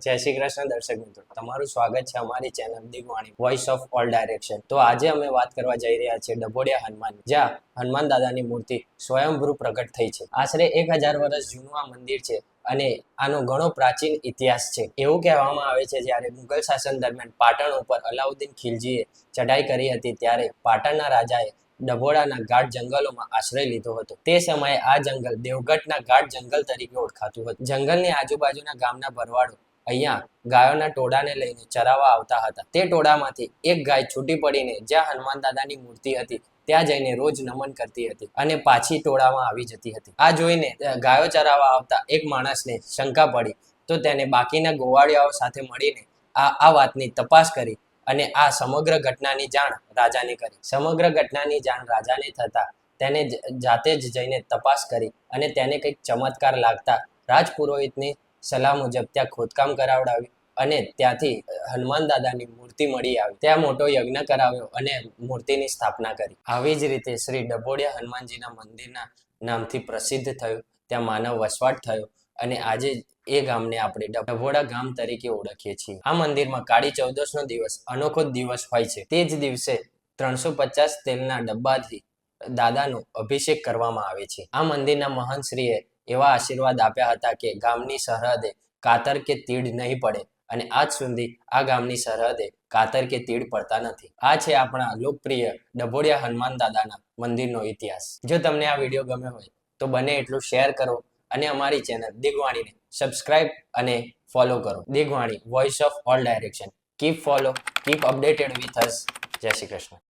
જય શ્રી કૃષ્ણ દર્શક મિત્રો, તમારું સ્વાગત છે અમારી channel Digvani voice of all direction. તો આજે અમે વાત કરવા જઈ રહ્યા છીએ ડભોડિયા હનુમાન, જ્યાં હનુમાન દાદાની મૂર્તિ સ્વયંભૂ પ્રગટ થઈ છે. આશરે 1000 વર્ષ જૂનું આ મંદિર છે અને આનો ઘણો પ્રાચીન ઇતિહાસ છે. એવું કહેવામાં આવે છે જ્યારે મુઘલ શાસન દરમિયાન પાટણ ઉપર અલાઉદ્દીન ખિલજીએ ચઢાઈ કરી હતી, ત્યારે પાટણના રાજાએ ડભોડાના ગાઢ જંગલોમાં આશ્રય લીધો હતો. તે સમયે આ જંગલ દેવગઢના ગાઢ જંગલ તરીકે ઓળખાતું હતું. જંગલની આજુબાજુના ગામના ભરવાડો અહીંયા ગાયોના ટોળાને લઈને ચરાવવા આવતા હતા. તે ટોળામાંથી એક ગાય છૂટી પડીને જ્યાં હનુમાન દાદાની મૂર્તિ હતી ત્યાં જઈને રોજ નમન કરતી હતી અને પાછી ટોળામાં આવી જતી હતી. આ જોઈને ગાયો ચરાવવા આવતા એક માણસને શંકા પડી, તો તેને બાકીના ગોવાળિયાઓ સાથે મળીને આ વાતની તપાસ કરી અને આ સમગ્ર ઘટનાની જાણ રાજાને કરી. સમગ્ર ઘટનાની જાણ રાજાને થતા તેને જાતે જ જઈને તપાસ કરી અને તેને કંઈક ચમત્કાર લાગતા રાજપુરોહિતની સલાહ મુજબ ત્યાં ખોદકામ કરાવડાવ્યું અને ત્યાંથી હનુમાન દાદાની મૂર્તિ મળી આવી. ત્યાં મોટો યજ્ઞ કરાવ્યો અને મૂર્તિની સ્થાપના કરી. આવી જ રીતે શ્રી ડભોડિયા હનુમાનજીના મંદિરના નામથી પ્રસિદ્ધ થયું, ત્યાં માનવ વસવાટ થયો અને આજે એ ગામને આપણે ડભોડા ગામ તરીકે ઓળખીએ છીએ. આ મંદિરમાં કાળી ચૌદશનો દિવસ અનોખો દિવસ હોય છે. તે જ દિવસે 350 તેલના ડબ્બાથી દાદાનો અભિષેક કરવામાં આવે છે. આ મંદિરના મહંતશ્રીએ એવા આશીર્વાદ આપ્યા હતા કે ગામની સરહદે કાતર કે તીડ નહીં પડે અને આજ સુધી આ ગામની સરહદે કાતર કે તીડ પડતા નથી. આ છે આપણા લોકપ્રિય ડભોડિયા હનુમાન દાદાના મંદિરનો ઇતિહાસ. જો તમને આ વિડીયો ગમ્યો હોય તો બને એટલું શેર કરો અને અમારી ચેનલ દિગવાણીને સબસ્ક્રાઇબ અને ફોલો કરો. Digvani voice of all direction. Keep follow, keep updated with us. જય શ્રી કૃષ્ણ.